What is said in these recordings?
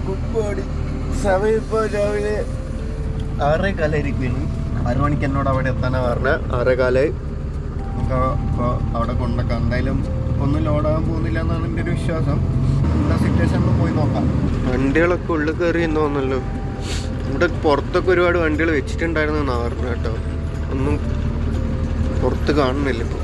Good morning. സമയം ഇപ്പോൾ രാവിലെ 6:15 6 മണിക്ക് എന്നോട് അവിടെ എത്താനാണ് പറഞ്ഞത്. 6:15 നമുക്ക് ഇപ്പോൾ അവിടെ കൊണ്ടൊക്കെ എന്തായാലും ഒന്നും ലോഡാകാൻ പോകുന്നില്ല എന്നാണ് എൻ്റെ ഒരു വിശ്വാസം. എന്താ സിറ്റുവേഷനിൽ പോയി നോക്കാം. വണ്ടികളൊക്കെ ഉള്ളിൽ കയറി എന്ന് തോന്നല്ലോ. ഇവിടെ പുറത്തൊക്കെ ഒരുപാട് വണ്ടികൾ വെച്ചിട്ടുണ്ടായിരുന്നു എന്നാണ് പറഞ്ഞത് കേട്ടോ. ഒന്നും പുറത്ത് കാണുന്നില്ല ഇപ്പോൾ.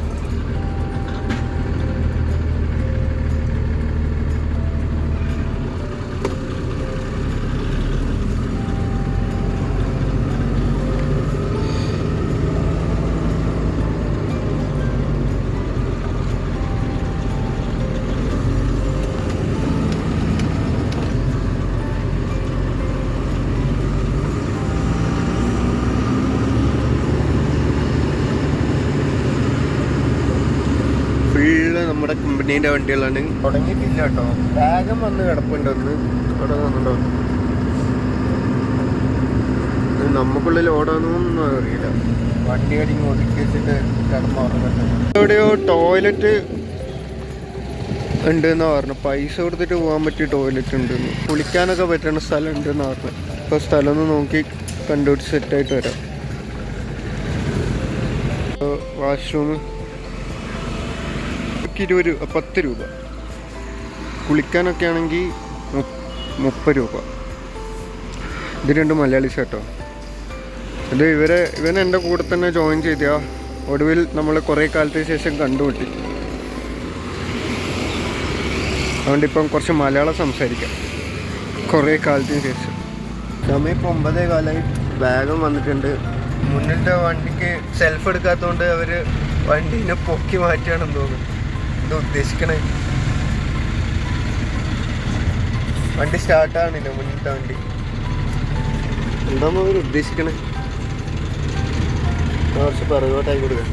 നമ്മുടെ കമ്പനീൻ്റെ വണ്ടികളാണ്. തുടങ്ങിയിട്ടില്ല കേട്ടോ. വേഗം വന്ന് കിടപ്പുണ്ടെന്ന് അവിടെ വന്നിട്ടോ. നമുക്കുള്ളിൽ ഓടാനൊന്നും അറിയില്ല. വണ്ടി അടിങ്ങ് ഒതുക്കി വെച്ചിട്ട് കിടന്നുറങ്ങട്ടെ. എവിടെയോ ടോയ്ലറ്റ് ഉണ്ടെന്നാണ് പറഞ്ഞു. പൈസ കൊടുത്തിട്ട് പോകാൻ പറ്റിയ ടോയ്ലറ്റ് ഉണ്ടെന്ന്. കുളിക്കാനൊക്കെ പറ്റുന്ന സ്ഥലം ഉണ്ടെന്ന് പറഞ്ഞു. ഇപ്പോൾ സ്ഥലം ഒന്ന് നോക്കി കണ്ടുപിടിച്ച് സെറ്റായിട്ട് വരാം. വാഷ്റൂം 10 രൂപ. കുളിക്കാനൊക്കെ ആണെങ്കിൽ 30 രൂപ. ഇത് 2 മലയാളീസ് കേട്ടോ. ഇത് ഇവൻ എൻ്റെ കൂടെ തന്നെ ജോയിൻ ചെയ്ത ഒടുവിൽ നമ്മൾ കുറേ കാലത്തിന് ശേഷം കണ്ടുമുട്ടി. അതുകൊണ്ട് ഇപ്പം കുറച്ച് മലയാളം സംസാരിക്കാം കുറേ കാലത്തിന് ശേഷം. സമയം ഇപ്പോൾ 9:15. വേഗം വന്നിട്ടുണ്ട്. മുന്നിലത്തെ വണ്ടിക്ക് സെൽഫ് എടുക്കാത്തതുകൊണ്ട് അവർ വണ്ടീനെ പൊക്കി മാറ്റുകയാണെന്ന് തോന്നുന്നു. എന്താ ഉദ്ദേശിക്കണേ? വണ്ടി സ്റ്റാർട്ടാണില്ല മുന്നിലത്തെ വണ്ടി. എന്താണോ അവർ ഉദ്ദേശിക്കണേ? കുറച്ച് പിറകോട്ടായി കൊടുക്കുക.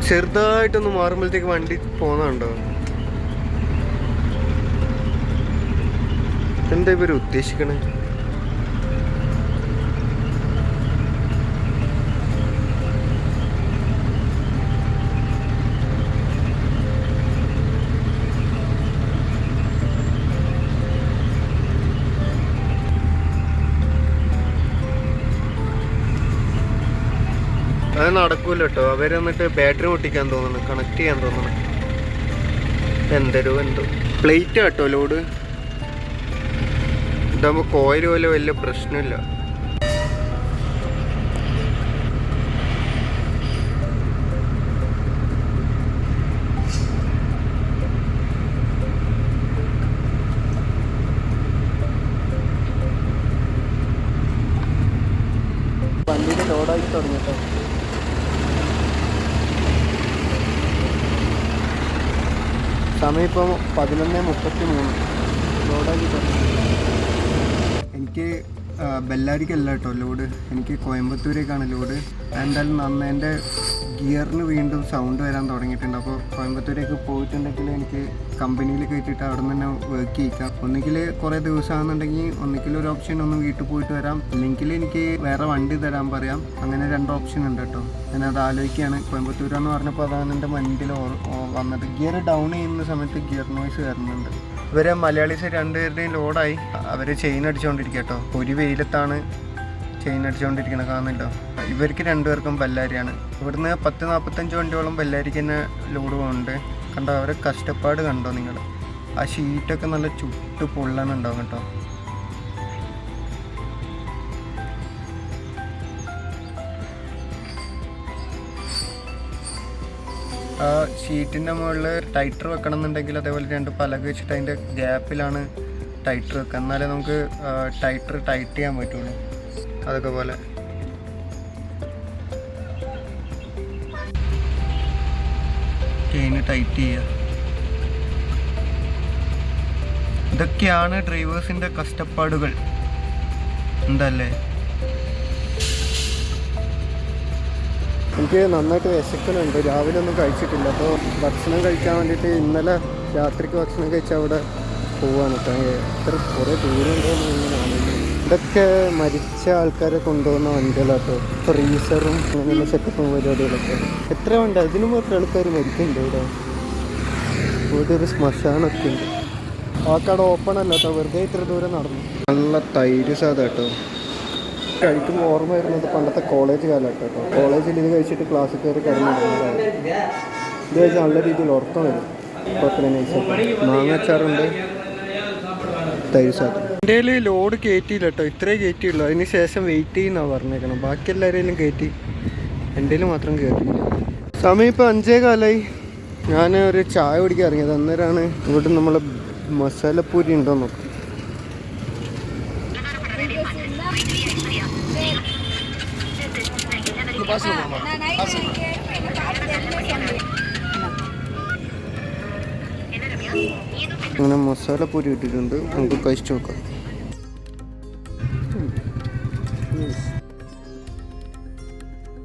ചെറുതായിട്ടൊന്ന് മാറുമ്പോഴത്തേക്ക് വണ്ടി പോകുന്നുണ്ടോ? എന്താ ഇവർ ഉദ്ദേശിക്കണേ? അത് നടക്കൂല കേട്ടോ. അവരെന്നിട്ട് ബാറ്ററി പൊട്ടിക്കാൻ തോന്നുന്നു, കണക്ട് ചെയ്യാൻ തോന്നുന്നു. എന്തോ പ്ലേറ്റ് കേട്ടോ ലോഡ്. ഇതാകുമ്പോൾ കോയിൽ പോലെ വലിയ പ്രശ്നമില്ല. വണ്ടിയിൽ ലോഡായി തുടങ്ങിട്ടോ. സമയം ഇപ്പോൾ 11:33. ലോഡാക്കി തുടങ്ങി. എനിക്ക് ബെല്ലാരിക്കല്ല കേട്ടോ ലോഡ്. എനിക്ക് കോയമ്പത്തൂരേക്കാണ് ലോഡ്. എന്തായാലും നന്നേൻ്റെ ഗിയറിന് വീണ്ടും സൗണ്ട് വരാൻ തുടങ്ങിയിട്ടുണ്ട്. അപ്പോൾ കോയമ്പത്തൂരേക്ക് പോയിട്ടുണ്ടെങ്കിൽ എനിക്ക് കമ്പനിയിൽ കയറ്റിയിട്ട് അവിടെ നിന്ന് തന്നെ വർക്ക് ചെയ്യിക്കാം. ഒന്നുകിൽ കുറേ ദിവസമാണെന്നുണ്ടെങ്കിൽ ഒന്നുകിൽ ഒരു ഓപ്ഷൻ ഒന്ന് വീട്ടിൽ പോയിട്ട് വരാം, അല്ലെങ്കിൽ എനിക്ക് വേറെ വണ്ടി തരാൻ പറയാം. അങ്ങനെ 2 ഓപ്ഷൻ ഉണ്ട് കേട്ടോ. ഞാനത് ആലോചിക്കുകയാണ്. കോയമ്പത്തൂരാന്ന് പറഞ്ഞപ്പോൾ അതാണ് എൻ്റെ മൈൻഡിൽ വന്നത്. ഗിയർ ഡൗൺ ചെയ്യുന്ന സമയത്ത് ഗിയർ നോയ്സ് വരുന്നുണ്ട്. ഇവരെ മലയാളീസ് 2 പേരുടെയും ലോഡായി. അവർ ചെയിൻ അടിച്ചുകൊണ്ടിരിക്കുക കേട്ടോ. ഒരു വെയിലത്താണ് ചെയിൻ അടിച്ചുകൊണ്ടിരിക്കുന്നത്, കാണുന്നില്ലോ. ഇവർക്ക് 2 പേർക്കും ബെല്ലാരിയാണ്. ഇവിടുന്ന് 10-45 വണ്ടിയോളം ബെല്ലാരിക്ക് തന്നെ ലോഡ് പോകുന്നുണ്ട്. കണ്ടോ അവരെ കഷ്ടപ്പാട് കണ്ടോ നിങ്ങൾ? ആ ഷീറ്റൊക്കെ നല്ല ചുട്ട് പൊള്ളാനുണ്ടാവും കേട്ടോ. ആ ഷീറ്റിൻ്റെ മുകളിൽ ടൈറ്റർ വെക്കണം എന്നുണ്ടെങ്കിൽ അതേപോലെ 2 പലക വെച്ചിട്ട് അതിൻ്റെ ഗ്യാപ്പിലാണ് ടൈറ്റർ വെക്കുക. എന്നാലേ നമുക്ക് ടൈറ്റർ ടൈറ്റ് ചെയ്യാൻ പറ്റുള്ളൂ. അതൊക്കെ പോലെ ചെയിന് ടൈറ്റ് ചെയ്യുക. ഇതൊക്കെയാണ് ഡ്രൈവേഴ്സിൻ്റെ കഷ്ടപ്പാടുകൾ. എന്തല്ലേ? എനിക്ക് നന്നായിട്ട് വിശക്കലുണ്ട്. രാവിലെ ഒന്നും കഴിച്ചിട്ടില്ല. അപ്പോൾ ഭക്ഷണം കഴിക്കാൻ വേണ്ടിയിട്ട് ഇന്നലെ രാത്രിക്ക് ഭക്ഷണം കഴിച്ച് അവിടെ പോവാണ് കേട്ടോ. എത്ര കുറേ ദൂരം ഉണ്ടോയെന്ന് ഇങ്ങനെയാണ്. ഇതൊക്കെ മരിച്ച ആൾക്കാരെ കൊണ്ടുപോകുന്ന വണ്ടികളാട്ടോ. ഫ്രീസറും അങ്ങനെയുള്ള സെറ്റപ്പും പരിപാടികളൊക്കെ. എത്ര വണ്ടി അതിന് മാത്രം ആൾക്കാർ മരിക്കുന്നുണ്ട് ഇവിടെ. ഇവിടെ ഒരു ശ്മശാനമൊക്കെ ഉണ്ട്. ആ കട ഓപ്പൺ അല്ല കേട്ടോ, വെറുതെ ഇത്ര ദൂരം നടന്നു. നല്ല തൈര് സാധ കേട്ടോ. കഴിക്കുമ്പോൾ ഓർമ്മ വരുന്നത് പണ്ടത്തെ കോളേജ് കാലഘട്ടം കേട്ടോ. കോളേജിൽ ഇത് കഴിച്ചിട്ട് ക്ലാസ്സിൽ കയറി കിടന്നിട്ടുണ്ടായിരുന്നു. ഇത് കഴിച്ചാൽ നല്ല രീതിയിൽ ഉറക്കം വരും. കുഴപ്പമില്ല, നൈസായിട്ട്. മാങ്ങാച്ചാറുണ്ട്, തൈര് സാധനം. എൻ്റെ ലോഡ് കയറ്റിയില്ല കേട്ടോ, ഇത്രേ കയറ്റിയുള്ളൂ. അതിന് ശേഷം വെയിറ്റ് ചെയ്യുന്നതാണ് പറഞ്ഞേക്കണം. ബാക്കി എല്ലാവരെയും കയറ്റി, എൻ്റെ മാത്രം കയറ്റിയില്ല. സമയം ഇപ്പോൾ 5:15. ഞാൻ ഒരു ചായ കുടിക്കാൻ ഇറങ്ങിയത്. അന്നേരമാണ് ഇവിടെ നമ്മൾ മസാലപ്പൂരി ഉണ്ടോ നോക്കാം. അങ്ങനെ മസാലപ്പൂരി ഇട്ടിട്ടുണ്ട്, നമുക്ക് കഴിച്ചു നോക്കാം.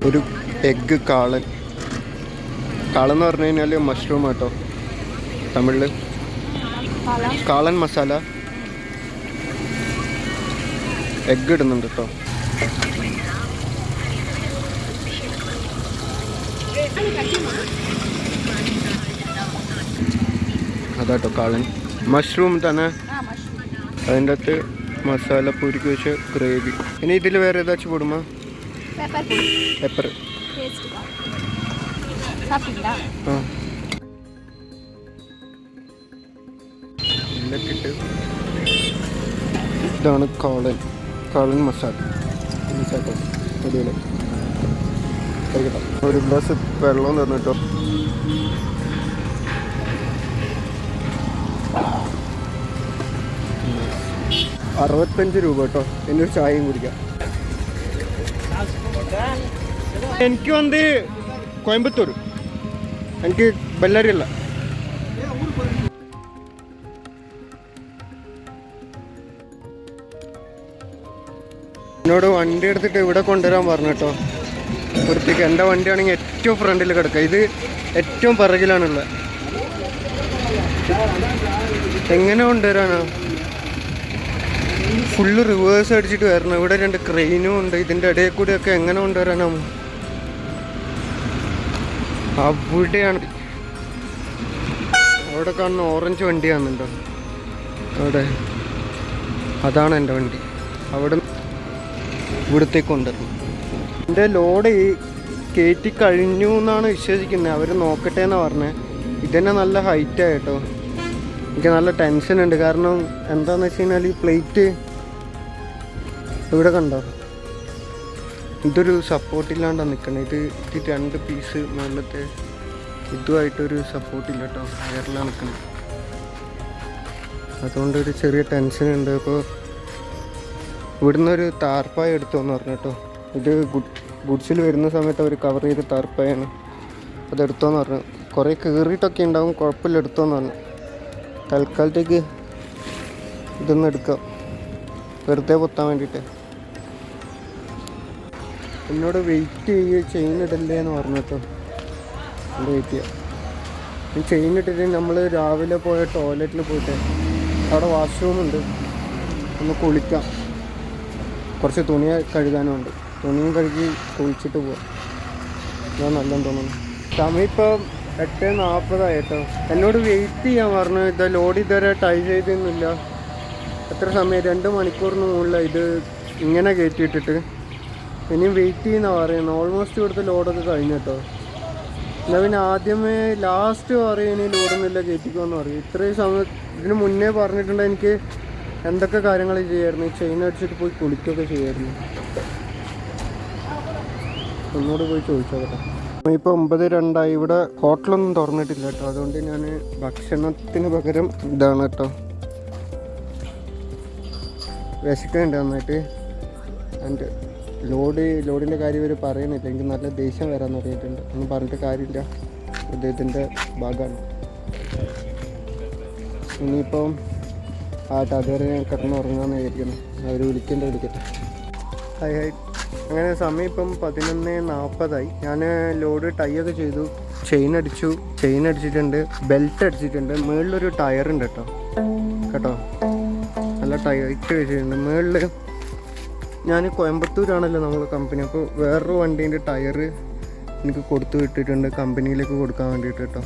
ഒരു എഗ്ഗ് കാളൻ. കാളൻ എന്ന് പറഞ്ഞു കഴിഞ്ഞാൽ മഷ്റൂം ആട്ടോ, തമിഴിൽ കാളൻ മസാല. എഗ്ഗ് ഇടുന്നുണ്ട് കേട്ടോ. അതാട്ടോ കാളൻ. മഷ്റൂം തന്നെ, അതിൻ്റെ അകത്ത് മസാലപ്പൂരിക്ക് വെച്ച ഗ്രേവി. ഇനി ഇതിൽ വേറെ ഏതാச்சுം കൂടുമോ? പെപ്പർ. ഇതാണ് കാളൻ. കാളൻ മസാല. ഒരു ഗ്ലാസ് വെള്ളം തന്നിട്ടോ. ₹65 കേട്ടോ. എന്നൊരു ചായയും കുടിക്കാം. എനിക്ക് വന്ന് കോയമ്പത്തൂർ, എനിക്ക് ബെല്ലാരി അല്ല. എന്നോട് വണ്ടി എടുത്തിട്ട് ഇവിടെ കൊണ്ടുവരാൻ പറഞ്ഞു കേട്ടോ. വൃത്തിക്ക്. എൻ്റെ വണ്ടിയാണെങ്കിൽ ഏറ്റവും ഫ്രണ്ടിൽ കിടക്കുക, ഇത് ഏറ്റവും പിറകിലാണുള്ളത്. എങ്ങനെ കൊണ്ടുവരാനോ? ഫുള്ള് റിവേഴ്സ് അടിച്ചിട്ട് വരണം. ഇവിടെ 2 ക്രെയിനും ഉണ്ട്. ഇതിൻ്റെ ഇടയിൽ കൂടിയൊക്കെ എങ്ങനെ കൊണ്ടുവരാനോ? അവിടെയാണ്, അവിടെ കാണുന്ന ഓറഞ്ച് വണ്ടി കാണുന്നുണ്ടോ അവിടെ? അതാണ് എൻ്റെ വണ്ടി. അവിടെ ഇവിടത്തേക്ക് കൊണ്ടുവരണം. എൻ്റെ ലോഡ് കയറ്റി കഴിഞ്ഞു എന്നാണ് വിശ്വസിക്കുന്നത്. അവർ നോക്കട്ടെ എന്നാണ് പറഞ്ഞത്. ഇതന്നെ നല്ല ഹൈറ്റാണ് കേട്ടോ. എനിക്ക് നല്ല ടെൻഷൻ ഉണ്ട്. കാരണം എന്താണെന്ന് വെച്ച് കഴിഞ്ഞാൽ ഈ പ്ലേറ്റ് ഇവിടെ കണ്ടോ, ഇതൊരു സപ്പോർട്ടില്ലാണ്ടാണ് നിൽക്കുന്നത്. ഇത് 2 പീസ് മുകളിലത്തെ ഇതുമായിട്ടൊരു സപ്പോർട്ടില്ല കേട്ടോ, എയറിലാണ് നിൽക്കുന്നത്. അതുകൊണ്ടൊരു ചെറിയ ടെൻഷൻ ഉണ്ട്. അപ്പോൾ ഇവിടുന്ന് ഒരു താർപ്പായ എടുത്തോന്ന് പറഞ്ഞു കേട്ടോ. ഇത് ഗുഡ്സിൽ വരുന്ന സമയത്ത് അവർ കവർ ചെയ്ത് താർപ്പായാണ്. അതെടുത്തോന്ന് പറഞ്ഞു. കുറേ കീറിയിട്ടൊക്കെ ഉണ്ടാവും, കുഴപ്പമില്ല എടുത്തോന്ന് പറഞ്ഞു. തൽക്കാലത്തേക്ക് ഇതൊന്നും എടുക്കാം, വെറുതെ പൊത്താൻ വേണ്ടിയിട്ട്. എന്നോട് വെയിറ്റ് ചെയിൻ ഇടല്ലേ എന്ന് പറഞ്ഞു കേട്ടോ. അത് വെയിറ്റ് ചെയ്യാം. ഈ ചെയിൻ ഇട്ടിട്ട് നമ്മൾ രാവിലെ പോയ ടോയ്ലറ്റിൽ പോയിട്ട് അവിടെ വാഷ്റൂമുണ്ട്, ഒന്ന് കുളിക്കാം. കുറച്ച് തുണി കഴുകാനുണ്ട്. തുണിയും കഴുകി കുളിച്ചിട്ട് പോവാം. അതാണ് നല്ലതെന്ന് തോന്നുന്നു. സമയം ഇപ്പം 8:40 കേട്ടോ. എന്നോട് വെയിറ്റ് ചെയ്യാൻ പറഞ്ഞു. ഇത് ലോഡ് ഇതുവരെ ടൈ ചെയ്തൊന്നുമില്ല. എത്ര സമയം? 2 മണിക്കൂറിന് മുകളിലാണ് ഇത് ഇങ്ങനെ കയറ്റിയിട്ടിട്ട്. ഇനിയും വെയിറ്റ് ചെയ്യുന്നതാണ് പറയുന്നത്. ഓൾമോസ്റ്റ് ഇവിടുത്തെ ലോഡൊക്കെ കഴിഞ്ഞു കേട്ടോ. എന്നാൽ പിന്നെ ആദ്യമേ ലാസ്റ്റ് പറയും ഇനി ലോഡൊന്നുമില്ല കയറ്റിക്കുമെന്ന് പറയും. ഇത്രയും സമയം ഇതിന് മുന്നേ പറഞ്ഞിട്ടുണ്ടെങ്കിൽ എനിക്ക് എന്തൊക്കെ കാര്യങ്ങൾ ചെയ്യായിരുന്നു. ചെയിൻ അടിച്ചിട്ട് പോയി കുളിക്കുകയൊക്കെ ചെയ്യായിരുന്നു. ഒന്നുകൂടെ പോയി ചോദിച്ചോ കേട്ടോ. ഇപ്പോൾ 9:02. ഇവിടെ ഹോട്ടലൊന്നും തുറന്നിട്ടില്ല കേട്ടോ. അതുകൊണ്ട് ഞാൻ ഭക്ഷണത്തിന് പകരം ഇതാണ് കേട്ടോ. വിശക്കുന്നുണ്ട് നന്നായിട്ട്. ആൻഡ് ലോഡിൻ്റെ കാര്യം ഇവർ പറയുന്നില്ല. എനിക്ക് നല്ല ദേഷ്യം വരാൻ തുടങ്ങിയിട്ടുണ്ട്. ഒന്നും പറഞ്ഞിട്ട് കാര്യമില്ല, അദ്ദേഹത്തിൻ്റെ ഭാഗമാണ്. ഇനിയിപ്പം അതുവരെ ഞാൻ കിടന്നുറങ്ങാമെന്ന് വിചാരിക്കുന്നു. അവർ വിളിക്കട്ടെ. Hi hi. അങ്ങനെ സമയം ഇപ്പം 11:40. ഞാൻ ലോഡ് ടൈ ഒക്കെ ചെയ്തു. ചെയിൻ അടിച്ചിട്ടുണ്ട്, ബെൽറ്റ് അടിച്ചിട്ടുണ്ട്. മുകളിലൊരു ടയറുണ്ട് കേട്ടോ. നല്ല ടൈറ്റ് വെച്ചിട്ടുണ്ട്. മുകളിൽ ഞാൻ കോയമ്പത്തൂരാണല്ലോ നമ്മളെ കമ്പനി, അപ്പോൾ വേറൊരു വണ്ടീൻ്റെ ടയറ് എനിക്ക് കൊടുത്തു വിട്ടിട്ടുണ്ട് കമ്പനിയിലേക്ക് കൊടുക്കാൻ വേണ്ടിയിട്ട് കേട്ടോ.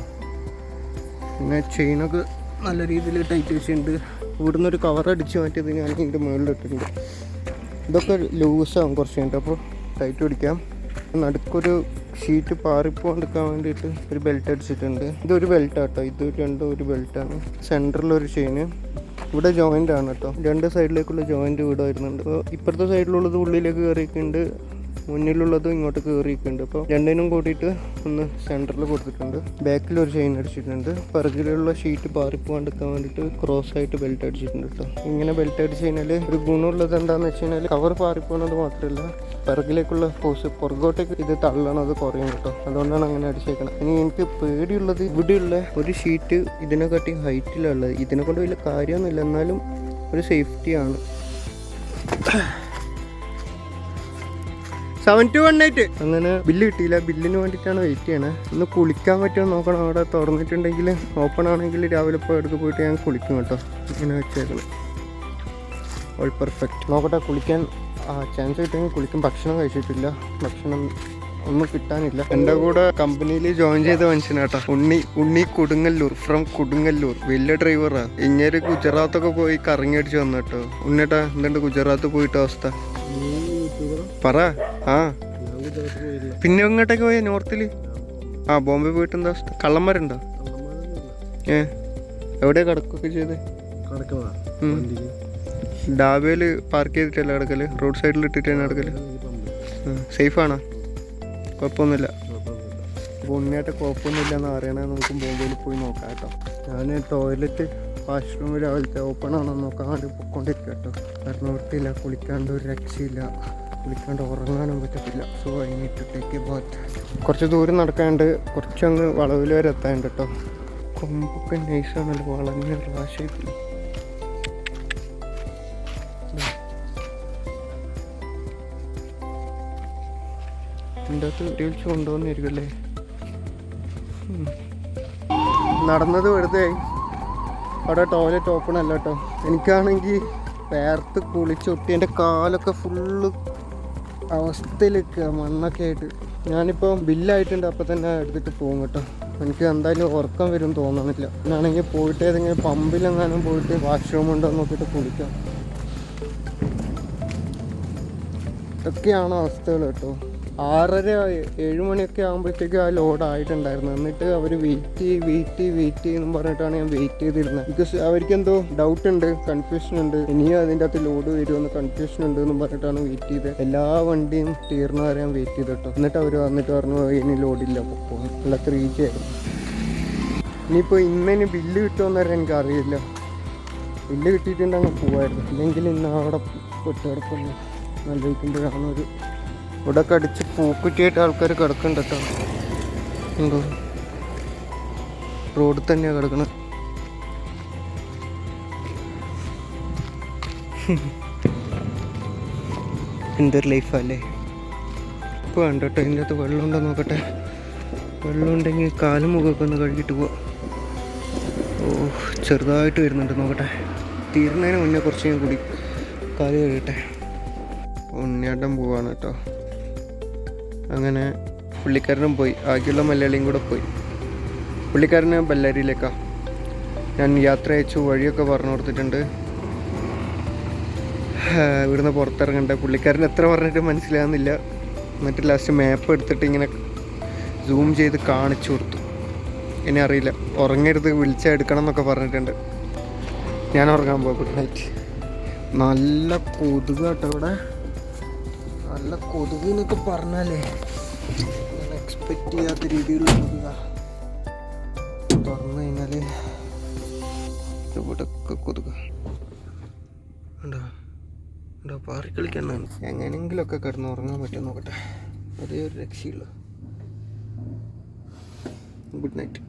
പിന്നെ ചെയിനൊക്കെ നല്ല രീതിയിൽ ടൈറ്റ് വെച്ചിട്ടുണ്ട്. ഇവിടുന്ന് ഒരു കവർ അടിച്ച് മാറ്റിയത് ഞാൻ ഇതിൻ്റെ മുകളിലിട്ടിട്ടുണ്ട്. ഇതൊക്കെ ലൂസാകും കുറച്ച് കഴിഞ്ഞിട്ട്, അപ്പോൾ ടൈറ്റ് പിടിക്കാം. നടുക്കൊരു ഷീറ്റ് പാറിപ്പോണ്ടിരിക്കാൻ വേണ്ടിയിട്ട് ഒരു ബെൽറ്റ് അടിച്ചിട്ടുണ്ട്. ഇതൊരു ബെൽറ്റാട്ടോ, ഇത് രണ്ടും ഒരു ബെൽറ്റാണ്. സെൻറ്ററിലൊരു ചെയിന്, ഇവിടെ ജോയിൻ്റ് ആണ് കേട്ടോ. രണ്ട് സൈഡിലേക്കുള്ള ജോയിൻ്റ് ഇവിടെ വരുന്നുണ്ട്. അപ്പോൾ ഇപ്പുറത്തെ സൈഡിലുള്ളത് ഉള്ളിലേക്ക് കയറിയിട്ടുണ്ട്, മുന്നിലുള്ളതും ഇങ്ങോട്ട് കയറിയിട്ടുണ്ട്. അപ്പോൾ രണ്ടിനും കൂട്ടിയിട്ട് ഒന്ന് സെൻറ്ററിൽ കൊടുത്തിട്ടുണ്ട്. ബാക്കിലൊരു ചെയിൻ അടിച്ചിട്ടുണ്ട്. പിറകിലുള്ള ഷീറ്റ് പാറിപ്പോകാണ്ടിരിക്കാൻ വേണ്ടിയിട്ട് ക്രോസ് ആയിട്ട് ബെൽറ്റ് അടിച്ചിട്ടുണ്ട് കേട്ടോ. ഇങ്ങനെ ബെൽറ്റ് അടിച്ച് കഴിഞ്ഞാൽ ഒരു ഗുണമുള്ളത് എന്താണെന്ന് വെച്ച് കഴിഞ്ഞാൽ കവർ പാറിപ്പോകുന്നത് മാത്രമല്ല, പിറകിലേക്കുള്ള ഫോഴ്സ് പുറകോട്ടേക്ക് ഇത് തള്ളണത് കുറയും കേട്ടോ. അതുകൊണ്ടാണ് അങ്ങനെ അടിച്ചേക്കണം. ഇനി എനിക്ക് പേടിയുള്ളത് ഇവിടെയുള്ള ഒരു ഷീറ്റ് ഇതിനെക്കാട്ടി ഹൈറ്റിലുള്ളത്. ഇതിനെ കൊണ്ട് വലിയ കാര്യമൊന്നുമില്ല, എന്നാലും ഒരു സേഫ്റ്റിയാണ്. 7218 അങ്ങനെ ബില്ല് കിട്ടിയില്ല. ബില്ലിന് വേണ്ടിയിട്ടാണ് വെയിറ്റ് ചെയ്യണേ. ഒന്ന് കുളിക്കാൻ പറ്റുമോ നോക്കണം. അവിടെ തുറന്നിട്ടുണ്ടെങ്കിൽ ഓപ്പൺ ആണെങ്കിൽ രാവിലെ ഇപ്പോൾ എടുത്ത് പോയിട്ട് ഞാൻ കുളിക്കും കേട്ടോ. ഇങ്ങനെ വെച്ചേക്കണം. All perfect. നോക്കട്ടെ, കുളിക്കാൻ ചാൻസ് കിട്ടുമെങ്കിൽ കുളിക്കും. ഭക്ഷണം കഴിച്ചിട്ടില്ല, ഭക്ഷണം ഒന്നും കിട്ടാനില്ല. എൻ്റെ കൂടെ കമ്പനിയിൽ ജോയിൻ ചെയ്ത മനുഷ്യനാട്ടാ, ഉണ്ണി കൊടുങ്ങല്ലൂർ, ഫ്രം കൊടുങ്ങല്ലൂർ. വലിയ ഡ്രൈവറാ. ഇങ്ങനെ ഗുജറാത്തൊക്കെ പോയി കറങ്ങി അടിച്ച് വന്നു കേട്ടോ. ഉണ്ണേട്ടാ എന്തുണ്ട് ഗുജറാത്ത് പോയിട്ട് അവസ്ഥ പറ. പിന്നെ എങ്ങോട്ടേക്ക് പോയ നോർത്തിൽ? ബോംബെ പോയിട്ട് എന്താ അവസ്ഥ? കള്ളന്മാരുണ്ടോ? എവിടെയാ കിടക്കൊക്കെ ചെയ്ത്? ഡാബയില് പാർക്ക് ചെയ്തിട്ടല്ല കിടക്കല്? റോഡ് സൈഡിൽ ഇട്ടിട്ടാണ് കിടക്കല്? സേഫാണോ? കുഴപ്പമൊന്നുമില്ല. അപ്പോൾ ഉണ്ണിയായിട്ട് കുഴപ്പമൊന്നുമില്ല എന്ന് അറിയണേ. നമുക്ക് ബോംബെയിൽ പോയി നോക്കാം കേട്ടോ. ഞാൻ ടോയ്ലറ്റ് വാഷ്റൂം രാവിലത്തെ ഓപ്പൺ ആണോ നോക്കാൻ വേണ്ടി പൊയ്ക്കൊണ്ടിരിക്കുക കേട്ടോ. കാരണം വൃത്തിയില്ല, കുളിക്കാണ്ട് ഒരു രക്ഷയില്ല, കുളിക്കാണ്ട് ഉറങ്ങാനും പറ്റത്തില്ല. So I need to take a bath. കുറച്ച് ദൂരം നടക്കാണ്ട് കുറച്ചങ്ങ് വളവിൽ വരെ എത്താനുണ്ട് കേട്ടോ. കൊമ്പൊക്കെ നൈസാണല്ലോ, വളഞ്ഞ റാഷായിട്ടില്ല. എൻ്റെ അകത്ത് വിളിച്ച് കൊണ്ടുവന്നിരിക്കല്ലേ. നടന്നത് വെറുതെ ആയി. അവിടെ ടോയ്ലറ്റ് ഓപ്പൺ അല്ല കേട്ടോ. എനിക്കാണെങ്കിൽ വേർത്ത് കുളിച്ചൊട്ടി എൻ്റെ കാലൊക്കെ ഫുള്ള് അവസ്ഥയിലേക്ക് മണ്ണൊക്കെ ആയിട്ട്. ഞാനിപ്പോൾ ബില്ലായിട്ടുണ്ട്, അപ്പോൾ തന്നെ എടുത്തിട്ട് പോകും കേട്ടോ. എനിക്ക് എന്തായാലും ഉറക്കം വരും തോന്നണില്ല. ഞാനാണെങ്കിൽ പോയിട്ട് ഏതെങ്കിലും പമ്പിലെങ്ങാനും പോയിട്ട് വാഷ്റൂം ഉണ്ടോ നോക്കിയിട്ട് കുളിക്കാം. ഇതൊക്കെയാണ് അവസ്ഥകൾ കേട്ടോ. 6:30-7 മണിയൊക്കെ ആകുമ്പോഴത്തേക്ക് ആ ലോഡ് ആയിട്ടുണ്ടായിരുന്നു. എന്നിട്ട് അവർ വെയിറ്റ് ചെയ്യുമെന്ന് പറഞ്ഞിട്ടാണ് ഞാൻ വെയിറ്റ് ചെയ്തിരുന്നത്. ബിക്കോസ് അവർക്ക് എന്തോ ഡൗട്ട് ഉണ്ട്, കൺഫ്യൂഷൻ ഉണ്ട്, ഇനിയും അതിൻ്റെ അകത്ത് ലോഡ് വരുമെന്ന് കൺഫ്യൂഷൻ ഉണ്ട് എന്ന് പറഞ്ഞിട്ടാണ് വെയിറ്റ് ചെയ്തത്. എല്ലാ വണ്ടിയും തീർന്ന വരെ ഞാൻ വെയിറ്റ് ചെയ്ത് കേട്ടോ. എന്നിട്ട് അവർ വന്നിട്ട് പറഞ്ഞു ഇനി ലോഡില്ല, പോകും. നല്ല 3G ആയിരുന്നു. ഇനിയിപ്പോൾ ഇന്നിന് ബില്ല് കിട്ടുമെന്നവരെ എനിക്കറിയില്ല. ബില്ല് കിട്ടിയിട്ടുണ്ടെങ്കിൽ പോവായിരുന്നു. ഇല്ലെങ്കിൽ ഇന്ന് അവിടെ പൊട്ടിടപ്പൊന്ന് ആലോചിക്കുമ്പോഴാണ് ഒരു ഇവിടെ കടിച്ച് പൂക്കുറ്റിയായിട്ട് ആൾക്കാർ കിടക്കുന്നുണ്ട് കേട്ടോ. എന്തോ റോഡിൽ തന്നെയാണ് കിടക്കണത്. എന്തൊരു ലൈഫല്ലേ. ഇപ്പോൾ വേണ്ട കേട്ടോ. ഇതിൻ്റെ അകത്ത് വെള്ളമുണ്ടോ നോക്കട്ടെ. വെള്ളമുണ്ടെങ്കിൽ കാലും മുഖമൊക്കെ ഒന്ന് കഴുകിയിട്ട് പോവാം. ചെറുതായിട്ട് വരുന്നുണ്ട്, നോക്കട്ടെ. തീരുന്നതിന് മുന്നേ കുറച്ച് ഞാൻ കൂടി കാല് കഴുകട്ടെ. ഉണ്ണിയാട്ടം പോവാണ് കേട്ടോ. അങ്ങനെ പുള്ളിക്കാരനും പോയി, ബാക്കിയുള്ള മലയാളിയും കൂടെ പോയി. പുള്ളിക്കാരന് ബെല്ലാരിയിലേക്കാണ്. ഞാൻ യാത്ര അയച്ചു, വഴിയൊക്കെ പറഞ്ഞു കൊടുത്തിട്ടുണ്ട്. ഇവിടുന്ന് പുറത്തിറങ്ങണ്ടേ. പുള്ളിക്കാരൻ എത്ര പറഞ്ഞിട്ട് മനസ്സിലാകുന്നില്ല. എന്നിട്ട് ലാസ്റ്റ് മാപ്പ് എടുത്തിട്ട് ഇങ്ങനെ സൂം ചെയ്ത് കാണിച്ചു കൊടുത്തു. ഇനി അറിയില്ല, ഉറങ്ങരുത്, വിളിച്ചാൽ എടുക്കണം എന്നൊക്കെ പറഞ്ഞിട്ടുണ്ട്. ഞാൻ ഉറങ്ങാൻ പോയി. Good night. നല്ല കൊതുക് കേട്ടോ ഇവിടെ. നല്ല കൊതുക് എന്നൊക്കെ പറഞ്ഞാലേ ഞാൻ എക്സ്പെക്റ്റ് ചെയ്യാത്ത രീതിയിലുള്ള കൊതുക. തുറന്നു കഴിഞ്ഞാൽ ഇവിടെയൊക്കെ കൊതുക് ഉണ്ടോ ഉണ്ടോ. പാറി കളിക്കാനാണ്. എങ്ങനെയെങ്കിലുമൊക്കെ കിടന്ന് ഉറങ്ങാൻ പറ്റും നോക്കട്ടെ. അതേ ഒരു രക്ഷയുള്ളൂ. Good night.